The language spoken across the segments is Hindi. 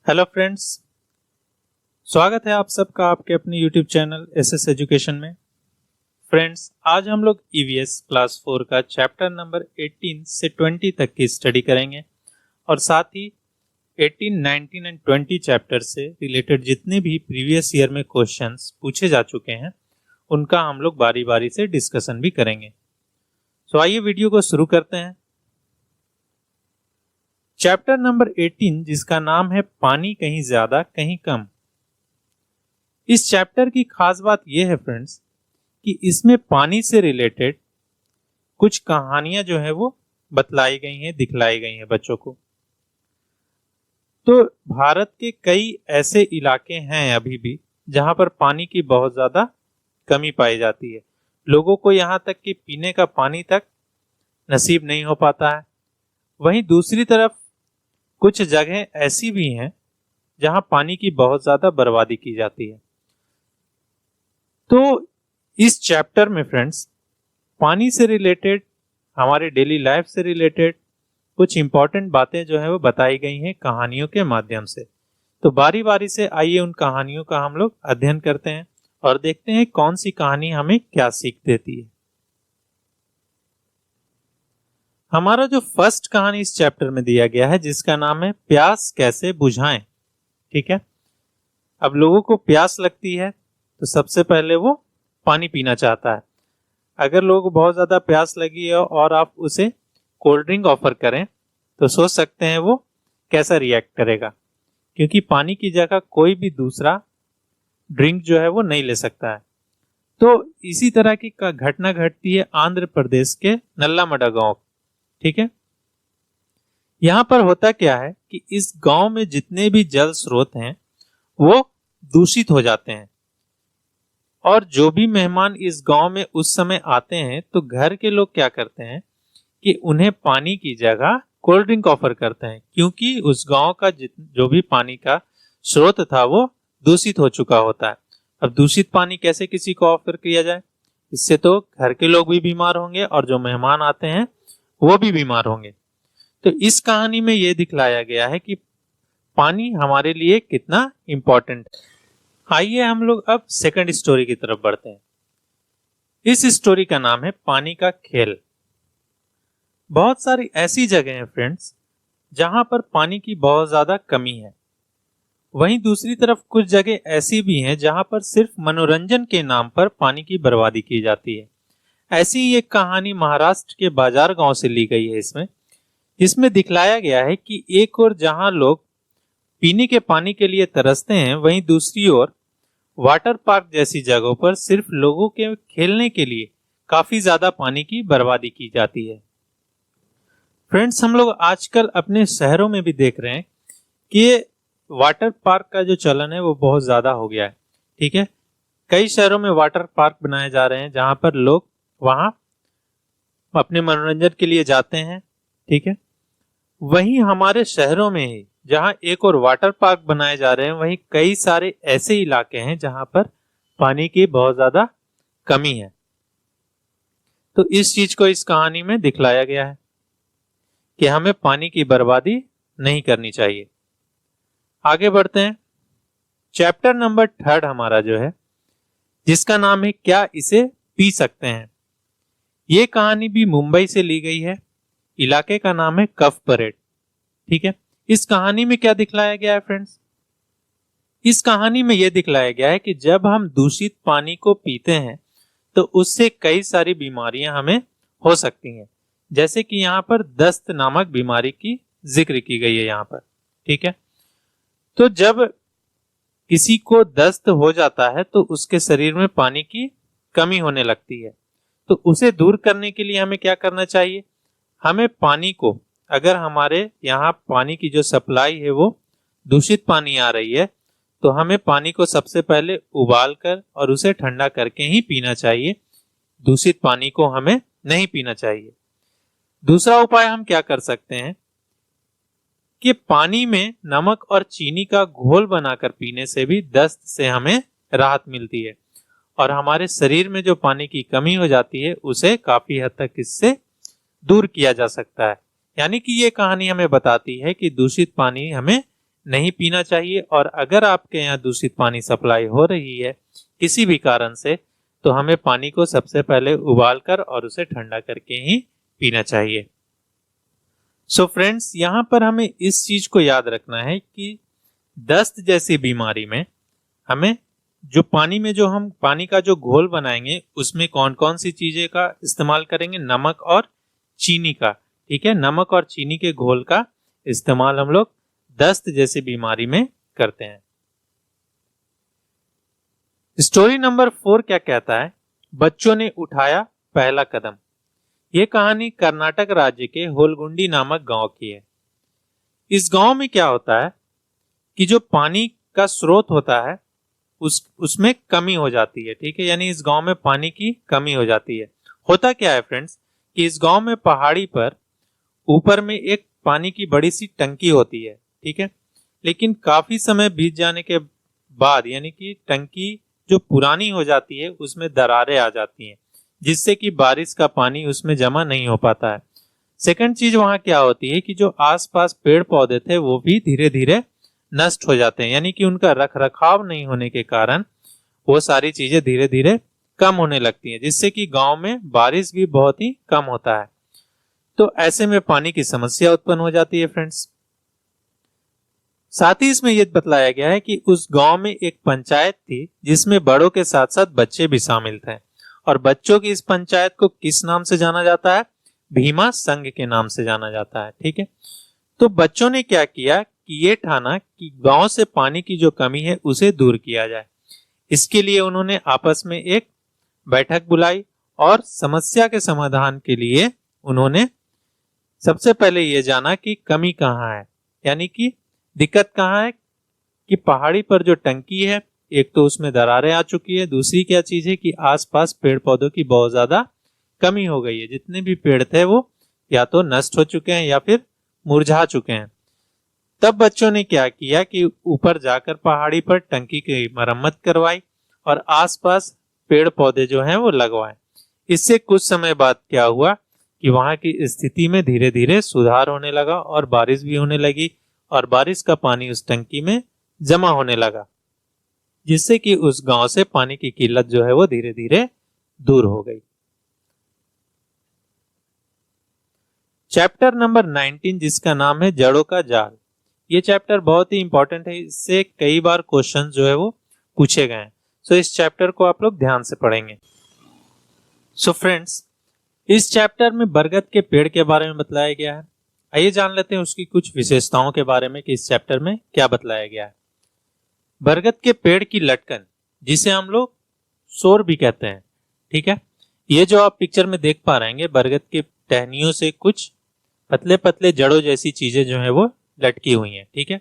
हेलो फ्रेंड्स, स्वागत है आप सबका आपके अपने यूट्यूब चैनल एसएस एजुकेशन में। फ्रेंड्स, आज हम लोग ईवीएस क्लास 4 का चैप्टर नंबर 18 से 20 तक की स्टडी करेंगे और साथ ही 18, 19 एंड 20 चैप्टर से रिलेटेड जितने भी प्रीवियस ईयर में क्वेश्चंस पूछे जा चुके हैं उनका हम लोग बारी बारी से डिस्कशन भी करेंगे। तो आइए वीडियो को शुरू करते हैं। चैप्टर नंबर 18 जिसका नाम है पानी कहीं ज्यादा कहीं कम। इस चैप्टर की खास बात यह है फ्रेंड्स कि इसमें पानी से रिलेटेड कुछ कहानियां जो है वो बतलाई गई हैं, दिखलाई गई हैं बच्चों को। तो भारत के कई ऐसे इलाके हैं अभी भी जहां पर पानी की बहुत ज्यादा कमी पाई जाती है। लोगों को यहां तक कि पीने का पानी तक नसीब नहीं हो पाता है। वहीं दूसरी तरफ कुछ जगह ऐसी भी हैं जहां पानी की बहुत ज्यादा बर्बादी की जाती है। तो इस चैप्टर में फ्रेंड्स पानी से रिलेटेड, हमारे डेली लाइफ से रिलेटेड कुछ इंपॉर्टेंट बातें जो है वो बताई गई हैं कहानियों के माध्यम से। तो बारी बारी से आइए उन कहानियों का हम लोग अध्ययन करते हैं और देखते हैं कौन सी कहानी हमें क्या सीख देती है। हमारा जो फर्स्ट कहानी इस चैप्टर में दिया गया है जिसका नाम है प्यास कैसे बुझाएं। ठीक है, अब लोगों को प्यास लगती है तो सबसे पहले वो पानी पीना चाहता है। अगर लोगों को बहुत ज्यादा प्यास लगी है और आप उसे कोल्ड ड्रिंक ऑफर करें तो सोच सकते हैं वो कैसा रिएक्ट करेगा, क्योंकि पानी की जगह कोई भी दूसरा ड्रिंक जो है वो नहीं ले सकता है। तो इसी तरह की घटना घटती है आंध्र प्रदेश के नल्लामड़ा गांव। ठीक है, यहां पर होता क्या है कि इस गांव में जितने भी जल स्रोत हैं वो दूषित हो जाते हैं और जो भी मेहमान इस गांव में उस समय आते हैं तो घर के लोग क्या करते हैं कि उन्हें पानी की जगह कोल्ड ड्रिंक ऑफर करते हैं, क्योंकि उस गांव का जो भी पानी का स्रोत था वो दूषित हो चुका होता है। अब दूषित पानी कैसे किसी को ऑफर किया जाए, इससे तो घर के लोग भी बीमार होंगे और जो मेहमान आते हैं वो भी बीमार होंगे। तो इस कहानी में यह दिखलाया गया है कि पानी हमारे लिए कितना इंपॉर्टेंट है। आइए हम लोग अब सेकंड स्टोरी की तरफ बढ़ते हैं। इस स्टोरी का नाम है पानी का खेल। बहुत सारी ऐसी जगह हैं फ्रेंड्स जहां पर पानी की बहुत ज्यादा कमी है। वहीं दूसरी तरफ कुछ जगह ऐसी भी हैं जहां पर सिर्फ मनोरंजन के नाम पर पानी की बर्बादी की जाती है। ऐसी ही एक कहानी महाराष्ट्र के बाजार गांव से ली गई है जिसमें दिखलाया गया है कि एक ओर जहां लोग पीने के पानी के लिए तरसते हैं, वहीं दूसरी ओर वाटर पार्क जैसी जगहों पर सिर्फ लोगों के खेलने के लिए काफी ज्यादा पानी की बर्बादी की जाती है। फ्रेंड्स, हम लोग आजकल अपने शहरों में भी देख रहे हैं कि वाटर पार्क का जो चलन है वो बहुत ज्यादा हो गया है। ठीक है, कई शहरों में वाटर पार्क बनाए जा रहे हैं जहां पर लोग वहां अपने मनोरंजन के लिए जाते हैं। ठीक है, वहीं हमारे शहरों में ही जहां एक और वाटर पार्क बनाए जा रहे हैं, वहीं कई सारे ऐसे इलाके हैं जहां पर पानी की बहुत ज्यादा कमी है। तो इस चीज को इस कहानी में दिखलाया गया है कि हमें पानी की बर्बादी नहीं करनी चाहिए। आगे बढ़ते हैं। चैप्टर नंबर 3 हमारा जो है जिसका नाम है क्या इसे पी सकते हैं। ये कहानी भी मुंबई से ली गई है। इलाके का नाम है कफ परेड। ठीक है, इस कहानी में क्या दिखलाया गया है फ्रेंड्स, इस कहानी में यह दिखलाया गया है कि जब हम दूषित पानी को पीते हैं तो उससे कई सारी बीमारियां हमें हो सकती हैं, जैसे कि यहाँ पर दस्त नामक बीमारी की जिक्र की गई है यहाँ पर। ठीक है, तो जब किसी को दस्त हो जाता है तो उसके शरीर में पानी की कमी होने लगती है। तो उसे दूर करने के लिए हमें क्या करना चाहिए, हमें पानी को, अगर हमारे यहाँ पानी की जो सप्लाई है वो दूषित पानी आ रही है तो हमें पानी को सबसे पहले उबाल कर और उसे ठंडा करके ही पीना चाहिए। दूषित पानी को हमें नहीं पीना चाहिए। दूसरा उपाय हम क्या कर सकते हैं कि पानी में नमक और चीनी का घोल बनाकर पीने से भी दस्त से हमें राहत मिलती है और हमारे शरीर में जो पानी की कमी हो जाती है उसे काफी हद तक इससे दूर किया जा सकता है। यानी कि ये कहानी हमें बताती है कि दूषित पानी हमें नहीं पीना चाहिए, और अगर आपके यहाँ दूषित पानी सप्लाई हो रही है किसी भी कारण से, तो हमें पानी को सबसे पहले उबालकर और उसे ठंडा करके ही पीना चाहिए। सो फ्रेंड्स, यहाँ पर हमें इस चीज को याद रखना है कि दस्त जैसी बीमारी में हमें जो पानी में जो हम पानी का जो घोल बनाएंगे उसमें कौन कौन सी चीजें का इस्तेमाल करेंगे, नमक और चीनी का। ठीक है, नमक और चीनी के घोल का इस्तेमाल हम लोग दस्त जैसी बीमारी में करते हैं। स्टोरी नंबर 4 क्या कहता है, बच्चों ने उठाया पहला कदम। ये कहानी कर्नाटक राज्य के होलगुंडी नामक गांव की है। इस गांव में क्या होता है कि जो पानी का स्रोत होता है उसमें कमी हो जाती है। ठीक है, यानी इस गांव में पानी की कमी हो जाती है। होता क्या है फ्रेंड्स कि इस गांव में पहाड़ी पर ऊपर में एक पानी की बड़ी सी टंकी होती है। ठीक है, लेकिन काफी समय बीत जाने के बाद यानी कि टंकी जो पुरानी हो जाती है उसमें दरारें आ जाती हैं, जिससे कि बारिश का पानी उसमें जमा नहीं हो पाता है। सेकंड चीज वहां क्या होती है कि जो आसपास पेड़ पौधे थे वो भी धीरे धीरे नष्ट हो जाते हैं, यानी कि उनका रख रखाव नहीं होने के कारण वो सारी चीजें धीरे धीरे कम होने लगती हैं, जिससे कि गांव में बारिश भी बहुत ही कम होता है। तो ऐसे में पानी की समस्या उत्पन्न हो जाती है फ्रेंड्स। साथ ही इसमें यह बतलाया गया है कि उस गांव में एक पंचायत थी जिसमें बड़ों के साथ साथ बच्चे भी शामिल थे, और बच्चों की इस पंचायत को किस नाम से जाना जाता है, भीमा संघ के नाम से जाना जाता है। ठीक है, तो बच्चों ने क्या किया कि ये ठाना कि गांव से पानी की जो कमी है उसे दूर किया जाए। इसके लिए उन्होंने आपस में एक बैठक बुलाई और समस्या के समाधान के लिए उन्होंने सबसे पहले ये जाना कि कमी कहाँ है, यानी कि दिक्कत कहाँ है कि पहाड़ी पर जो टंकी है एक तो उसमें दरारें आ चुकी है, दूसरी क्या चीज है कि आसपास पेड़ पौधों की बहुत ज्यादा कमी हो गई है। जितने भी पेड़ थे वो या तो नष्ट हो चुके हैं या फिर मुरझा चुके हैं। तब बच्चों ने क्या किया कि ऊपर जाकर पहाड़ी पर टंकी की मरम्मत करवाई और आसपास पेड़ पौधे जो हैं वो लगवाए। इससे कुछ समय बाद क्या हुआ कि वहां की स्थिति में धीरे धीरे सुधार होने लगा और बारिश भी होने लगी, और बारिश का पानी उस टंकी में जमा होने लगा, जिससे कि उस गांव से पानी की किल्लत जो है वो धीरे धीरे दूर हो गई। चैप्टर नंबर 19 जिसका नाम है जड़ों का जाल, ये चैप्टर बहुत ही इंपॉर्टेंट है, इससे कई बार क्वेश्चन जो है वो पूछे गए हैं। सो इस चैप्टर को आप लोग ध्यान से पढ़ेंगे। सो फ्रेंड्स, इस चैप्टर में बरगद के पेड़ के बारे में बताया गया है। आइए जान लेते हैं उसकी कुछ विशेषताओं के बारे में कि इस चैप्टर में क्या बताया गया है। बरगद के पेड़ की लटकन, जिसे हम लोग सोर भी कहते हैं। ठीक है, ये जो आप पिक्चर में देख पा रहे हैं, बरगद के टहनियों से कुछ पतले पतले जड़ों जैसी चीजें जो है वो लटकी हुई हैं। ठीक है,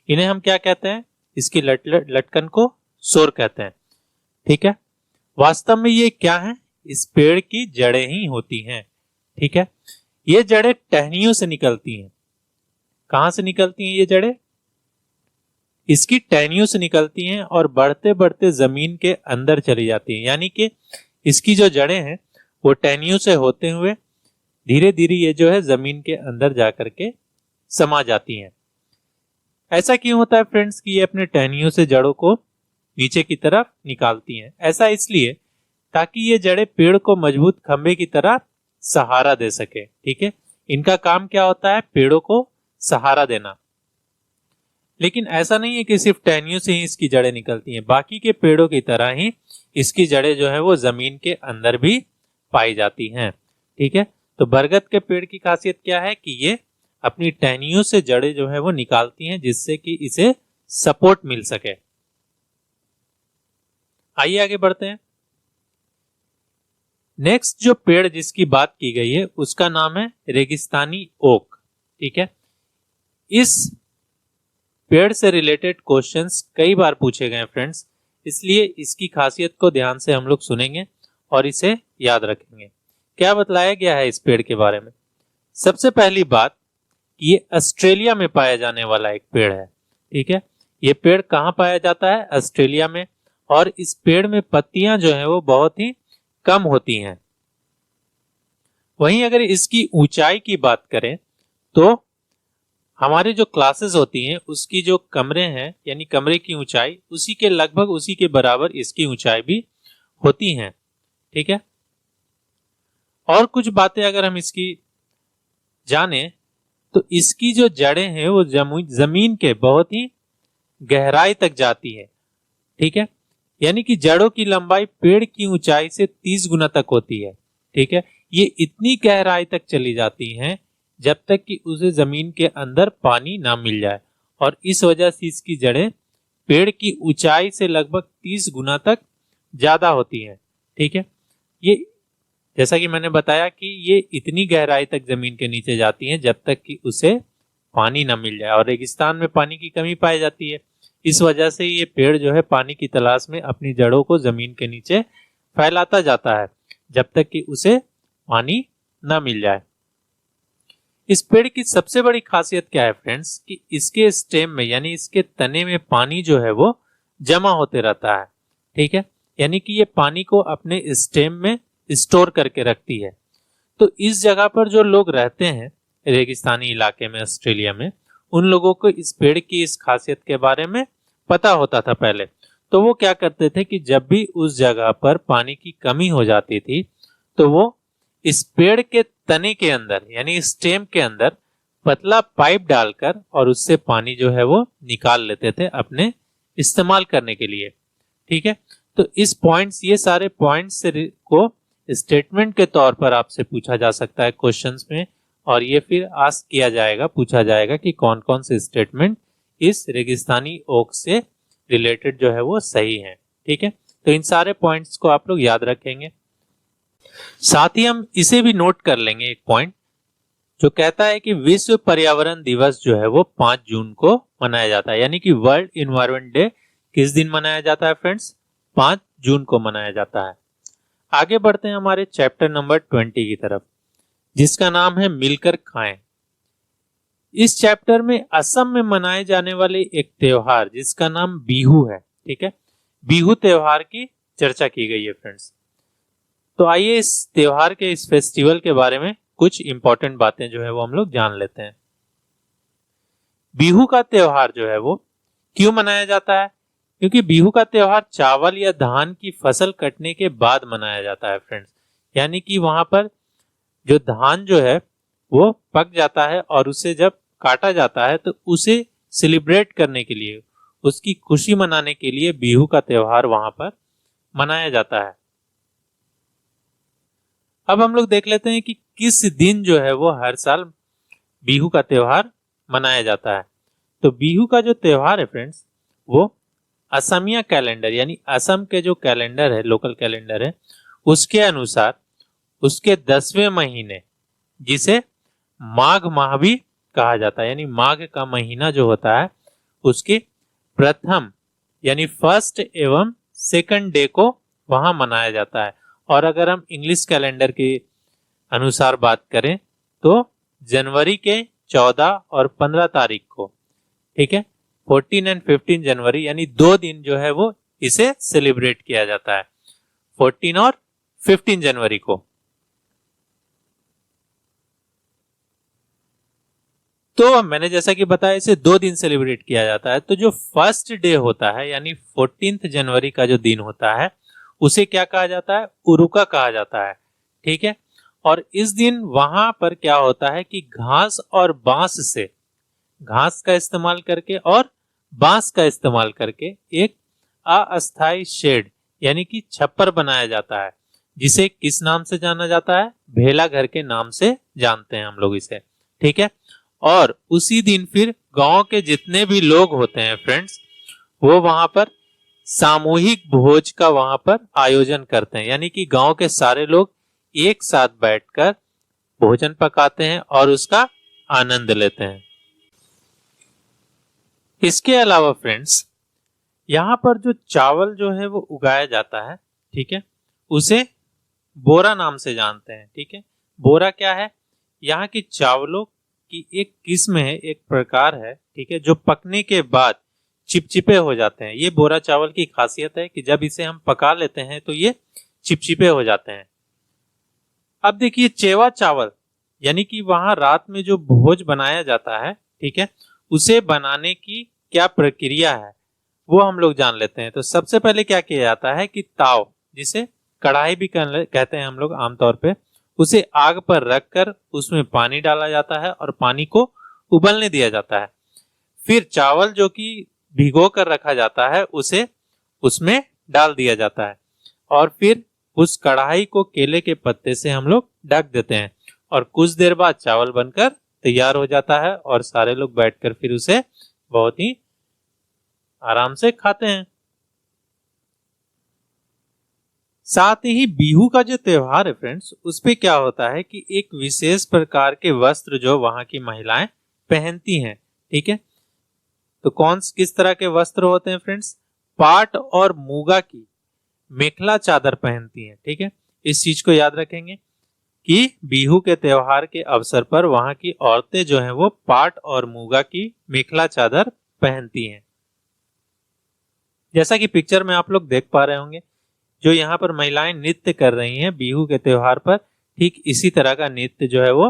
इन्हें हम क्या कहते हैं, इसकी लटकन को सोर कहते हैं। ठीक है, वास्तव में ये क्या है, इस पेड़ की जड़ें ही होती हैं। ठीक है, ये जड़ें टहनियों से निकलती हैं। कहां से निकलती हैं ये जड़ें, इसकी टहनियों से निकलती हैं और बढ़ते बढ़ते जमीन के अंदर चली जाती हैं, यानी कि इसकी जो जड़ें हैं वो टहनियों से होते हुए धीरे धीरे ये जो है जमीन के अंदर जाकर के समा जाती हैं। ऐसा क्यों होता है फ्रेंड्स कि ये अपने टहनियों से जड़ों को नीचे की तरफ निकालती हैं? ऐसा इसलिए ताकि ये जड़ें पेड़ को मजबूत खंभे की तरह सहारा दे सके। ठीक है, इनका काम क्या होता है, पेड़ों को सहारा देना। लेकिन ऐसा नहीं है कि सिर्फ टहनियों से ही इसकी जड़ें निकलती हैं, बाकी के पेड़ों की तरह ही इसकी जड़ें जो है वो जमीन के अंदर भी पाई जाती हैं। ठीक है, तो बरगद के पेड़ की खासियत क्या है कि ये अपनी टहनियों से जड़ें जो है वो निकालती हैं, जिससे कि इसे सपोर्ट मिल सके। आइए आगे बढ़ते हैं। नेक्स्ट जो पेड़ जिसकी बात की गई है उसका नाम है रेगिस्तानी ओक। ठीक है, इस पेड़ से रिलेटेड क्वेश्चंस कई बार पूछे गए फ्रेंड्स, इसलिए इसकी खासियत को ध्यान से हम लोग सुनेंगे और इसे याद रखेंगे। क्या बतलाया गया है इस पेड़ के बारे में? सबसे पहली बात, ये ऑस्ट्रेलिया में पाया जाने वाला एक पेड़ है। ठीक है, ये पेड़ कहाँ पाया जाता है? ऑस्ट्रेलिया में। और इस पेड़ में पत्तियां जो है वो बहुत ही कम होती हैं। वहीं अगर इसकी ऊंचाई की बात करें तो हमारे जो क्लासेस होती हैं उसकी जो कमरे हैं यानी कमरे की ऊंचाई उसी के लगभग उसी के बराबर इसकी ऊंचाई भी होती हैं। ठीक है, और कुछ बातें अगर हम इसकी जाने तो इसकी जो जड़ें हैं वो जमीन के बहुत ही गहराई तक जाती है। ठीक है, यानी कि जड़ों की लंबाई पेड़ की ऊंचाई से 30 गुना तक होती है। ठीक है, ये इतनी गहराई तक चली जाती हैं जब तक कि उसे जमीन के अंदर पानी ना मिल जाए, और इस वजह से इसकी जड़ें पेड़ की ऊंचाई से लगभग 30 गुना तक ज्यादा होती हैं। ठीक है, ये जैसा कि मैंने बताया कि ये इतनी गहराई तक जमीन के नीचे जाती हैं जब तक कि उसे पानी ना मिल जाए, और रेगिस्तान में पानी की कमी पाई जाती है। इस वजह से ये पेड़ जो है पानी की तलाश में अपनी जड़ों को जमीन के नीचे फैलाता जाता है जब तक कि उसे पानी ना मिल जाए। इस पेड़ की सबसे बड़ी खासियत क्या है फ्रेंड्स, कि इसके स्टेम में यानी इसके तने में पानी जो है वो जमा होते रहता है। ठीक है, यानी कि ये पानी को अपने स्टेम में स्टोर करके रखती है। तो इस जगह पर जो लोग रहते हैं रेगिस्तानी इलाके में ऑस्ट्रेलिया में, उन लोगों को इस पेड़ की इस खासियत के बारे में पता होता था पहले। तो वो क्या करते थे कि जब भी उस जगह पर पानी की कमी हो जाती थी तो वो इस पेड़ के तने के अंदर यानी स्टेम के अंदर पतला पाइप डालकर और उससे पानी जो है वो निकाल लेते थे अपने इस्तेमाल करने के लिए। ठीक है, तो इस पॉइंट्स ये सारे पॉइंट्स को स्टेटमेंट के तौर पर आपसे पूछा जा सकता है क्वेश्चंस में, और ये फिर आस्क किया जाएगा, पूछा जाएगा कि कौन कौन से स्टेटमेंट इस रेगिस्तानी ओक से रिलेटेड जो है वो सही है। ठीक है, तो इन सारे पॉइंट्स को आप लोग याद रखेंगे। साथ ही हम इसे भी नोट कर लेंगे एक पॉइंट जो कहता है कि विश्व पर्यावरण दिवस जो है वो 5 जून को मनाया जाता है, यानी कि वर्ल्ड इन्वायरमेंट डे किस दिन मनाया जाता है फ्रेंड्स, 5 जून को मनाया जाता है। आगे बढ़ते हैं हमारे चैप्टर नंबर 20 की तरफ, जिसका नाम है मिलकर खाएं। इस चैप्टर में असम में मनाए जाने वाले एक त्योहार जिसका नाम बिहू है। ठीक है, बिहू त्योहार की चर्चा की गई है फ्रेंड्स। तो आइए इस त्योहार के इस फेस्टिवल के बारे में कुछ इंपॉर्टेंट बातें जो है वो हम लोग जान लेते हैं। बिहू का त्योहार जो है वो क्यों मनाया जाता है, क्योंकि बिहू का त्योहार चावल या धान की फसल कटने के बाद मनाया जाता है फ्रेंड्स। यानी कि वहां पर जो धान जो है वो पक जाता है और उसे जब काटा जाता है तो उसे सेलिब्रेट करने के लिए, उसकी खुशी मनाने के लिए बिहू का त्योहार वहां पर मनाया जाता है। अब हम लोग देख लेते हैं कि किस दिन जो है वो हर साल बिहू का त्योहार मनाया जाता है। तो बिहू का जो त्योहार है फ्रेंड्स वो असमिया कैलेंडर यानी असम के जो कैलेंडर है, लोकल कैलेंडर है, उसके अनुसार उसके 10वें महीने जिसे माघ माह भी कहा जाता है, यानी माघ का महीना जो होता है उसके प्रथम यानी फर्स्ट एवं सेकंड डे को वहां मनाया जाता है। और अगर हम इंग्लिश कैलेंडर के अनुसार बात करें तो जनवरी के 14 और 15 तारीख को, ठीक है, 14 एंड 15 जनवरी यानी 2 दिन जो है वो इसे सेलिब्रेट किया जाता है, 14 और 15 जनवरी को। तो मैंने जैसा कि बताया इसे 2 दिन सेलिब्रेट किया जाता है। तो जो फर्स्ट डे होता है यानी 14 जनवरी का जो दिन होता है उसे क्या कहा जाता है, उरुका कहा जाता है। ठीक है, और इस दिन वहां पर क्या होता है कि घास और बांस से, घास का इस्तेमाल करके और बांस का इस्तेमाल करके एक अस्थायी शेड यानी कि छप्पर बनाया जाता है, जिसे किस नाम से जाना जाता है, भेला घर के नाम से जानते हैं हम लोग इसे। ठीक है, और उसी दिन फिर गांव के जितने भी लोग होते हैं फ्रेंड्स वो वहां पर सामूहिक भोज का वहां पर आयोजन करते हैं, यानी कि गांव के सारे लोग एक साथ बैठकर भोजन पकाते हैं और उसका आनंद लेते हैं। इसके अलावा फ्रेंड्स यहाँ पर जो चावल जो है वो उगाया जाता है, ठीक है, उसे बोरा नाम से जानते हैं। ठीक है, बोरा क्या है, यहाँ की चावलों की एक किस्म है, एक प्रकार है, ठीक है, जो पकने के बाद चिपचिपे हो जाते हैं। ये बोरा चावल की खासियत है कि जब इसे हम पका लेते हैं तो ये चिपचिपे हो जाते हैं। अब देखिए चेवा चावल यानी कि वहां रात में जो भोज बनाया जाता है ठीक है, उसे बनाने की क्या प्रक्रिया है वो हम लोग जान लेते हैं। तो सबसे पहले क्या किया जाता है कि ताव, जिसे कढ़ाई भी कहते हैं हम लोग आमतौर पे, उसे आग पर रखकर उसमें पानी डाला जाता है और पानी को उबलने दिया जाता है। फिर चावल जो कि भिगो कर रखा जाता है उसे उसमें डाल दिया जाता है और फिर उस कढ़ाई को केले के पत्ते से हम लोग ढक देते हैं और कुछ देर बाद चावल बनकर तैयार हो जाता है और सारे लोग बैठकर फिर उसे बहुत ही आराम से खाते हैं। साथ ही बिहू का जो त्योहार है फ्रेंड्स, उस पे क्या होता है कि एक विशेष प्रकार के वस्त्र जो वहां की महिलाएं पहनती हैं, ठीक है। तो किस तरह के वस्त्र होते हैं फ्रेंड्स? पाट और मूगा की मेखला चादर पहनती हैं, ठीक है। इस चीज को याद रखेंगे कि बिहू के त्योहार के अवसर पर वहां की औरतें जो हैं वो पाट और मूगा की मेखला चादर पहनती हैं। जैसा कि पिक्चर में आप लोग देख पा रहे होंगे, जो यहाँ पर महिलाएं नृत्य कर रही हैं बिहू के त्योहार पर, ठीक इसी तरह का नृत्य जो है वो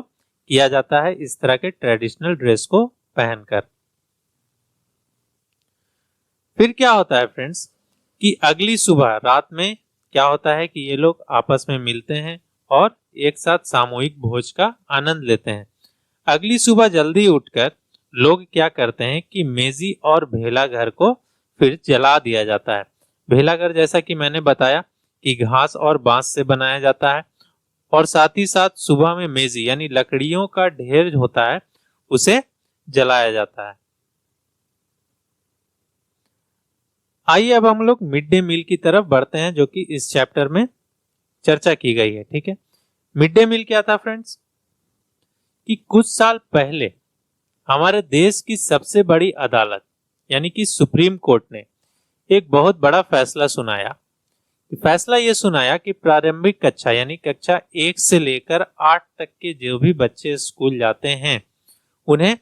किया जाता है इस तरह के ट्रेडिशनल ड्रेस को पहनकर। फिर क्या होता है फ्रेंड्स कि अगली सुबह रात में क्या होता है कि ये लोग आपस में मिलते हैं और एक साथ सामूहिक भोज का आनंद लेते हैं। अगली सुबह जल्दी उठकर लोग क्या करते हैं कि मेजी और भेला घर को फिर जला दिया जाता है। भेला घर जैसा कि मैंने बताया कि घास और बांस से बनाया जाता है और साथ ही साथ सुबह में मेजी यानी लकड़ियों का ढेर होता है उसे जलाया जाता है। आइए अब हम लोग मिड डे मील की तरफ बढ़ते हैं जो कि इस चैप्टर में चर्चा की गई है, ठीक है। मिड डे मील क्या था फ्रेंड्स कि कुछ साल पहले हमारे देश की सबसे बड़ी अदालत यानी कि सुप्रीम कोर्ट ने एक बहुत बड़ा फैसला सुनाया। फैसला ये सुनाया कि प्रारंभिक कक्षा यानी कक्षा 1 से लेकर 8 तक के जो भी बच्चे स्कूल जाते हैं उन्हें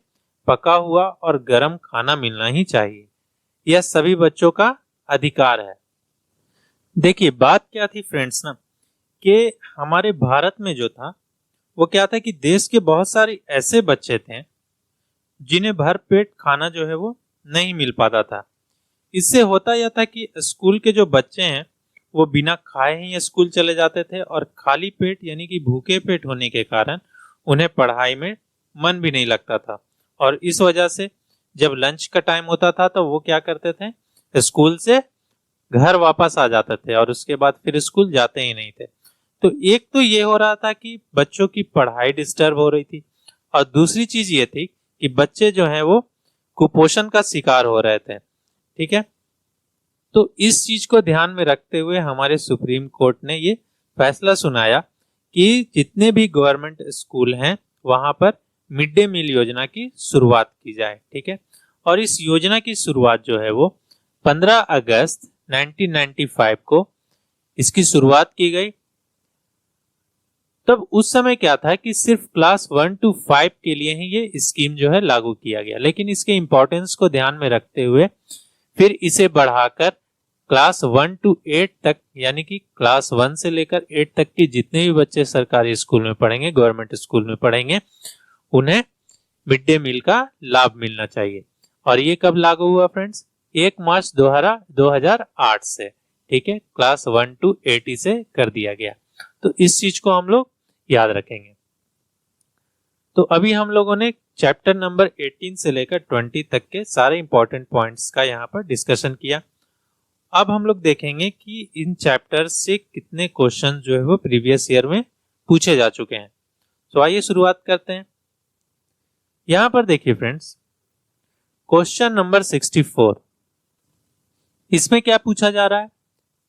पका हुआ और गर्म खाना मिलना ही चाहिए। यह सभी बच्चों का अधिकार है। देखिए बात क्या थी फ्रेंड्स ना कि हमारे भारत में जो था वो क्या था कि देश के बहुत सारे ऐसे बच्चे थे जिन्हें भर पेट खाना जो है वो नहीं मिल पाता था। इससे होता यह था कि स्कूल के जो बच्चे हैं वो बिना खाए ही स्कूल चले जाते थे और खाली पेट यानी कि भूखे पेट होने के कारण उन्हें पढ़ाई में मन भी नहीं लगता था और इस वजह से जब लंच का टाइम होता था तो वो क्या करते थे, स्कूल से घर वापस आ जाते थे और उसके बाद फिर स्कूल जाते ही नहीं थे। तो एक तो ये हो रहा था कि बच्चों की पढ़ाई डिस्टर्ब हो रही थी और दूसरी चीज ये थी कि बच्चे जो हैं वो कुपोषण का शिकार हो रहे थे, ठीक है। तो इस चीज को ध्यान में रखते हुए हमारे सुप्रीम कोर्ट ने ये फैसला सुनाया कि जितने भी गवर्नमेंट स्कूल हैं वहां पर मिड डे मील योजना की शुरुआत की जाए, ठीक है। और इस योजना की शुरुआत जो है वो 15 अगस्त 1995 को इसकी शुरुआत की गई। तब उस समय क्या था कि सिर्फ क्लास 1 to 5 के लिए ही ये स्कीम जो है लागू किया गया, लेकिन इसके इंपॉर्टेंस को ध्यान में रखते हुए फिर इसे बढ़ाकर क्लास 1 to 8 तक यानी कि क्लास 1 से लेकर 8 तक के जितने भी बच्चे सरकारी स्कूल में पढ़ेंगे, गवर्नमेंट स्कूल में पढ़ेंगे, उन्हें मिड डे मील का लाभ मिलना चाहिए। और ये कब लागू हुआ फ्रेंड्स? 1 मार्च 2008 से, ठीक है। क्लास 1 to 8 से कर दिया गया। तो इस चीज को हम लोग याद रखेंगे। तो अभी हम लोगों ने चैप्टर नंबर 18 से लेकर 20 तक के सारे इंपॉर्टेंट पॉइंट्स का यहाँ पर डिस्कशन किया। अब हम लोग देखेंगे कि इन चैप्टर से कितने क्वेश्चन जो है वो प्रीवियस ईयर में पूछे जा चुके हैं। तो आइए शुरुआत करते हैं। यहां पर देखिए फ्रेंड्स, क्वेश्चन नंबर 64, इसमें क्या पूछा जा रहा है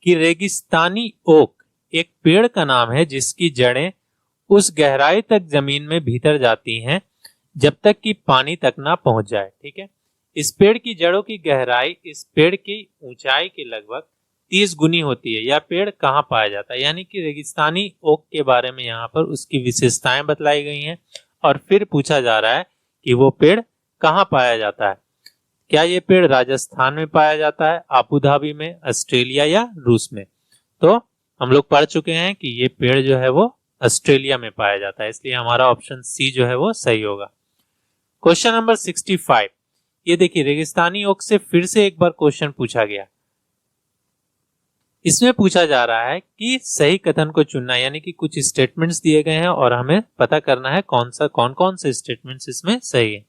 कि रेगिस्तानी ओक एक पेड़ का नाम है जिसकी जड़ें उस गहराई तक जमीन में भीतर जाती हैं जब तक कि पानी तक ना पहुंच जाए, ठीक है। इस पेड़ की जड़ों की गहराई इस पेड़ की ऊंचाई के लगभग 30 गुनी होती है। यह पेड़ कहाँ पाया जाता है, यानी कि रेगिस्तानी ओक के बारे में यहाँ पर उसकी विशेषताएं बतलाई गई हैं और फिर पूछा जा रहा है कि वो पेड़ कहाँ पाया जाता है। क्या ये पेड़ राजस्थान में पाया जाता है, अबू धाबी में, ऑस्ट्रेलिया या रूस में? तो हम लोग पढ़ चुके हैं कि ये पेड़ जो है वो ऑस्ट्रेलिया में पाया जाता है, इसलिए हमारा ऑप्शन सी जो है वो सही होगा। क्वेश्चन नंबर 65, ये देखिए रेगिस्तानी ओक से फिर से एक बार क्वेश्चन पूछा गया। इसमें पूछा जा रहा है कि सही कथन को चुनना, यानी कि कुछ स्टेटमेंट्स दिए गए हैं और हमें पता करना है कौन कौन से स्टेटमेंट्स इसमें सही है।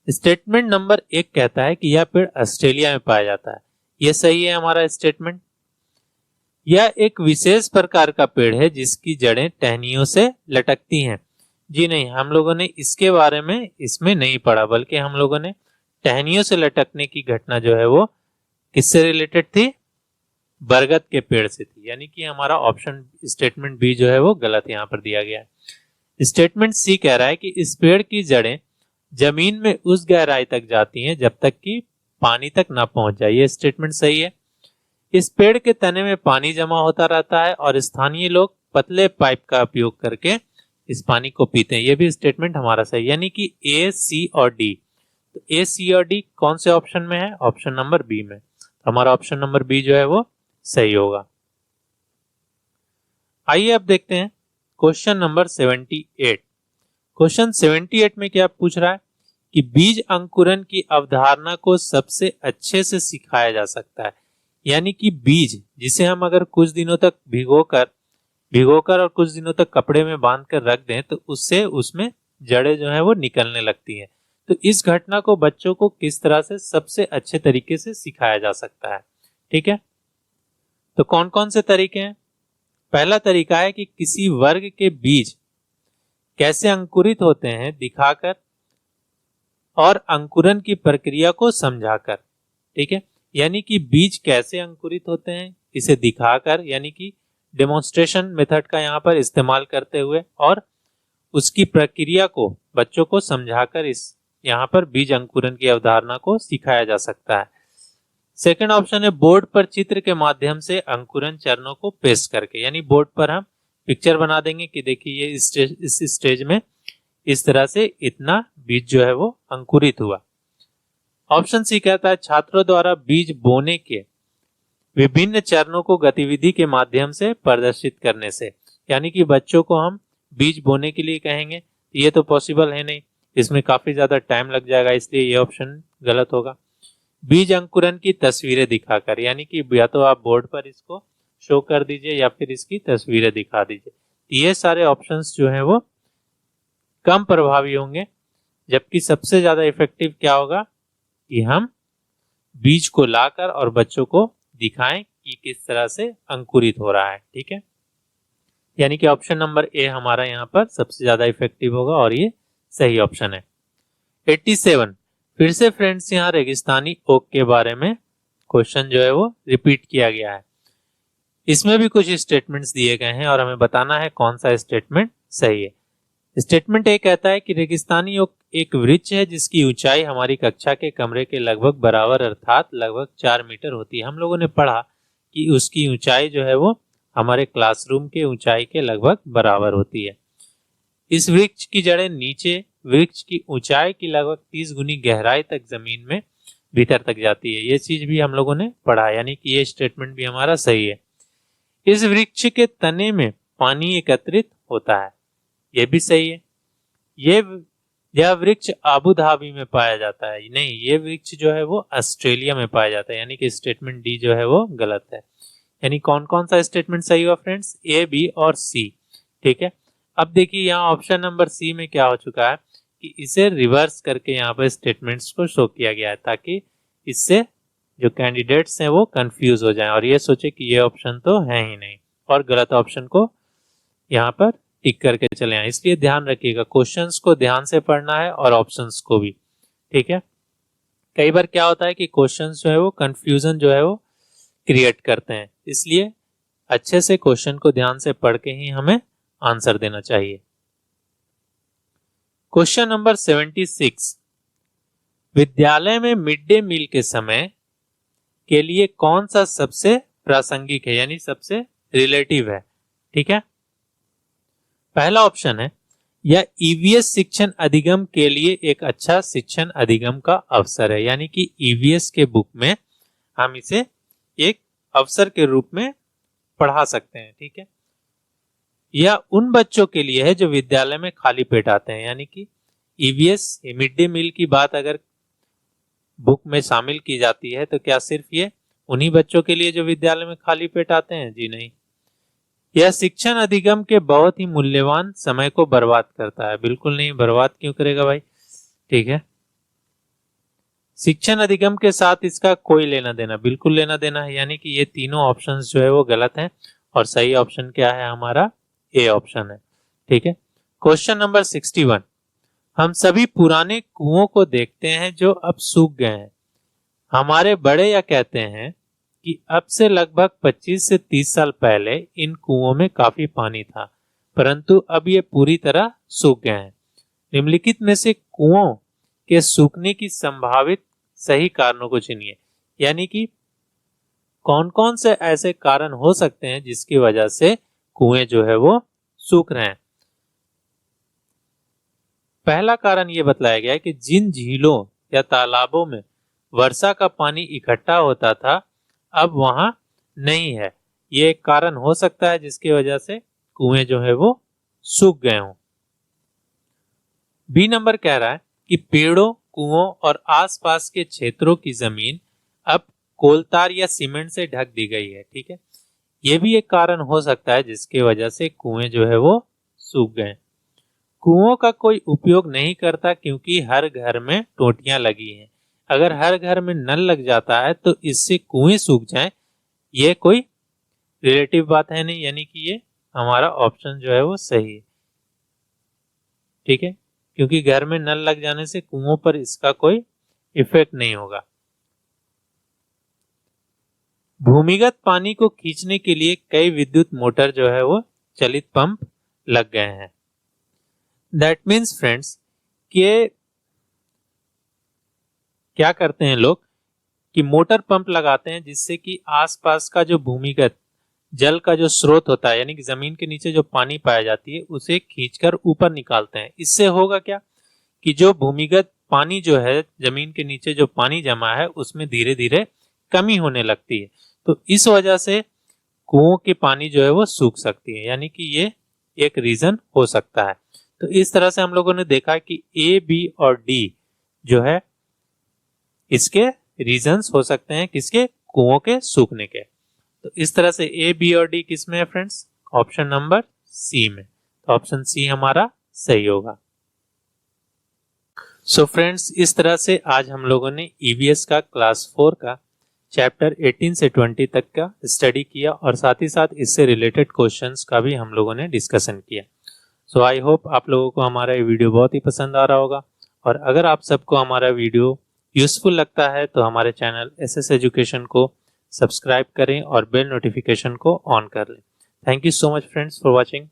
स्टेटमेंट नंबर 1 कहता है कि यह पेड़ ऑस्ट्रेलिया में पाया जाता है। यह सही है हमारा स्टेटमेंट। यह एक विशेष प्रकार का पेड़ है जिसकी जड़ें टहनियों से लटकती हैं। जी नहीं, हम लोगों ने इसके बारे में इसमें नहीं पढ़ा, बल्कि हम लोगों ने टहनियों से लटकने की घटना जो है वो किससे रिलेटेड थी? बरगद के पेड़ से थी। यानी कि हमारा ऑप्शन स्टेटमेंट बी जो है वो गलत यहाँ पर दिया गया है। स्टेटमेंट सी कह रहा है कि इस पेड़ की जड़ें जमीन में उस गहराई तक जाती हैं जब तक कि पानी तक ना पहुंच जाए। ये स्टेटमेंट सही है। इस पेड़ के तने में पानी जमा होता रहता है और स्थानीय लोग पतले पाइप का उपयोग करके इस पानी को पीते हैं। ये भी स्टेटमेंट हमारा सही, यानी कि ए, सी और डी। तो ए, सी और डी कौन से ऑप्शन में है? ऑप्शन नंबर बी में। तो हमारा ऑप्शन नंबर बी जो है वो सही होगा। आइए अब देखते हैं क्वेश्चन नंबर 78। क्वेश्चन 78 में क्या पूछ रहा है कि बीज अंकुरन की अवधारणा को सबसे अच्छे से सिखाया जा सकता है। यानी कि बीज जिसे हम अगर कुछ दिनों तक भिगोकर और कुछ दिनों तक कपड़े में बांधकर रख दें तो उससे उसमें जड़ें जो है वो निकलने लगती हैं। तो इस घटना को बच्चों को किस तरह से सबसे अच्छे तरीके से सिखाया जा सकता है। ठीक है, तो कौन कौन से तरीके हैं? पहला तरीका है कि किसी वर्ग के बीज कैसे अंकुरित होते हैं दिखाकर और अंकुरन की प्रक्रिया को समझाकर। ठीक है, यानी कि बीज कैसे अंकुरित होते हैं इसे दिखाकर, यानी कि डेमोन्स्ट्रेशन मेथड का यहाँ पर इस्तेमाल करते हुए, और उसकी प्रक्रिया को बच्चों को समझाकर इस यहाँ पर बीज अंकुरन की अवधारणा को सिखाया जा सकता है। सेकंड ऑप्शन है बोर्ड पर चित्र के माध्यम से अंकुरन चरणों को पेश करके, यानी बोर्ड पर हम पिक्चर बना देंगे कि देखिए ये इस स्टेज में इस तरह से इतना बीज जो है वो अंकुरित हुआ। ऑप्शन सी कहता है छात्रों द्वारा बीज बोने के विभिन्न चरणों को गतिविधि के माध्यम से प्रदर्शित करने से। यानी कि बच्चों को हम बीज बोने के लिए कहेंगे, ये तो पॉसिबल है नहीं, इसमें काफी ज्यादा टाइम लग जाएगा, इसलिए ये ऑप्शन गलत होगा। बीज अंकुरन की तस्वीरें दिखाकर, यानी कि या तो आप बोर्ड पर इसको शो कर दीजिए या फिर इसकी तस्वीरें दिखा दीजिए। ये सारे ऑप्शंस जो हैं वो कम प्रभावी होंगे, जबकि सबसे ज्यादा इफेक्टिव क्या होगा कि हम बीज को लाकर और बच्चों को दिखाएं कि किस तरह से अंकुरित हो रहा है। ठीक है, यानी कि ऑप्शन नंबर ए हमारा यहाँ पर सबसे ज्यादा इफेक्टिव होगा और ये सही ऑप्शन है। 87 फिर से फ्रेंड्स यहाँ रेगिस्तानी ओक के बारे में क्वेश्चन जो है वो रिपीट किया गया है। इसमें भी कुछ स्टेटमेंट्स दिए गए हैं और हमें बताना है कौन सा स्टेटमेंट सही है। स्टेटमेंट ए कहता है कि रेगिस्तानी ओक एक वृक्ष है जिसकी ऊंचाई हमारी कक्षा के कमरे के लगभग बराबर अर्थात लगभग 4 मीटर होती है। हम लोगों ने पढ़ा कि उसकी ऊंचाई जो है वो हमारे क्लासरूम के ऊंचाई के लगभग बराबर होती है। इस वृक्ष की जड़ें नीचे वृक्ष की ऊंचाई की लगभग 30 गुनी गहराई तक जमीन में भीतर तक जाती है। ये चीज भी हम लोगों ने पढ़ा, यानी कि ये स्टेटमेंट भी हमारा सही है। इस वृक्ष के तने में पानी एकत्रित होता है, ये भी सही है। यह वृक्ष आबू धाबी में पाया जाता है, नहीं, ये वृक्ष जो है वो ऑस्ट्रेलिया में पाया जाता है, यानी कि स्टेटमेंट डी जो है वो गलत है। यानी कौन कौन सा स्टेटमेंट सही हुआ फ्रेंड्स? ए, बी और सी। ठीक है, अब देखिए यहाँ ऑप्शन नंबर सी में क्या हो चुका है कि इसे रिवर्स करके यहाँ पर स्टेटमेंट्स को शो किया गया है, ताकि इससे जो कैंडिडेट्स हैं वो कंफ्यूज हो जाएं और ये सोचे कि ये ऑप्शन तो है ही नहीं और गलत ऑप्शन को यहाँ पर टिक करके चले आए। इसलिए ध्यान रखिएगा, क्वेश्चंस को ध्यान से पढ़ना है और ऑप्शंस को भी। ठीक है, कई बार क्या होता है कि क्वेश्चंस जो है वो कंफ्यूजन जो है वो क्रिएट करते हैं, इसलिए अच्छे से क्वेश्चन को ध्यान से पढ़ के ही हमें आंसर देना चाहिए। क्वेश्चन नंबर 76 विद्यालय में मिड डे मील के समय के लिए कौन सा सबसे प्रासंगिक है, यानी सबसे रिलेटिव है। ठीक है, पहला ऑप्शन है यह ईवीएस शिक्षण अधिगम के लिए एक अच्छा शिक्षण अधिगम का अवसर है, यानी कि ईवीएस के बुक में हम इसे एक अवसर के रूप में पढ़ा सकते हैं। ठीक है, यह उन बच्चों के लिए है जो विद्यालय में खाली पेट आते हैं, यानी कि ईवीएस मिड डे मील की बात अगर बुक में शामिल की जाती है तो क्या सिर्फ ये उन्हीं बच्चों के लिए जो विद्यालय में खाली पेट आते हैं? जी नहीं। यह शिक्षण अधिगम के बहुत ही मूल्यवान समय को बर्बाद करता है। बिल्कुल नहीं, बर्बाद क्यों करेगा भाई? ठीक है, शिक्षण अधिगम के साथ इसका कोई लेना देना, बिल्कुल लेना देना है। यानी कि ये तीनों ऑप्शंस जो है वो गलत हैं और सही ऑप्शन क्या है? हमारा ए ऑप्शन है। ठीक है, क्वेश्चन नंबर 61, हम सभी पुराने कुओं को देखते हैं जो अब सूख गए हैं। हमारे बड़े यह कहते हैं कि अब से लगभग 25 से 30 साल पहले इन कुओं में काफी पानी था, परंतु अब ये पूरी तरह सूख गए हैं। निम्नलिखित में से कुओं के सूखने की संभावित सही कारणों को चुनिए। यानी कि कौन कौन से ऐसे कारण हो सकते हैं जिसकी वजह से कुएं जो है वो सूख रहे हैं। पहला कारण यह बतलाया गया है कि जिन झीलों या तालाबों में वर्षा का पानी इकट्ठा होता था अब वहां नहीं है। ये एक कारण हो सकता है जिसकी वजह से कुएं जो है वो सूख गए हों। बी नंबर कह रहा है कि पेड़ों, कुओं और आसपास के क्षेत्रों की जमीन अब कोलतार या सीमेंट से ढक दी गई है। ठीक है, ये भी एक कारण हो सकता है जिसकी वजह से कुएं जो है वो सूख गए। कुओं का कोई उपयोग नहीं करता क्योंकि हर घर में टोटियां लगी हैं। अगर हर घर में नल लग जाता है तो इससे कुएं सूख जाएं, ये कोई रिलेटिव बात है नहीं। यानी कि ये हमारा ऑप्शन जो है वो सही है। ठीक है, क्योंकि घर में नल लग जाने से कुओं पर इसका कोई इफेक्ट नहीं होगा। भूमिगत पानी को खींचने के लिए कई विद्युत मोटर जो है वो चलित पंप लग गए हैं। दैट मीन्स फ्रेंड्स कि क्या करते हैं लोग कि मोटर पंप लगाते हैं जिससे कि आसपास का जो भूमिगत जल का जो स्रोत होता है, यानी कि जमीन के नीचे जो पानी पाया जाती है, उसे खींचकर ऊपर निकालते हैं। इससे होगा क्या कि जो भूमिगत पानी जो है, जमीन के नीचे जो पानी जमा है, उसमें धीरे धीरे कमी होने लगती है। तो इस वजह से कुओं के पानी जो है वो सूख सकती है। यानी कि ये एक रीजन हो सकता है। तो इस तरह से हम लोगों ने देखा कि ए, बी और डी जो है इसके रीजंस हो सकते हैं किसके? कुओं के सूखने के। तो इस तरह से ए, बी और डी किस में है फ्रेंड्स? ऑप्शन नंबर सी में। तो ऑप्शन सी हमारा सही होगा। सो फ्रेंड्स, इस तरह से आज हम लोगों ने ईवीएस का क्लास 4 का चैप्टर 18 से 20 तक का स्टडी किया और साथ ही साथ इससे रिलेटेड क्वेश्चंस का भी हम लोगों ने डिस्कशन किया। सो आई होप आप लोगों को हमारा ये वीडियो बहुत ही पसंद आ रहा होगा। और अगर आप सबको हमारा वीडियो यूजफुल लगता है तो हमारे चैनल एसएस एजुकेशन को सब्सक्राइब करें और बेल नोटिफिकेशन को ऑन कर लें। Thank you so much friends for watching.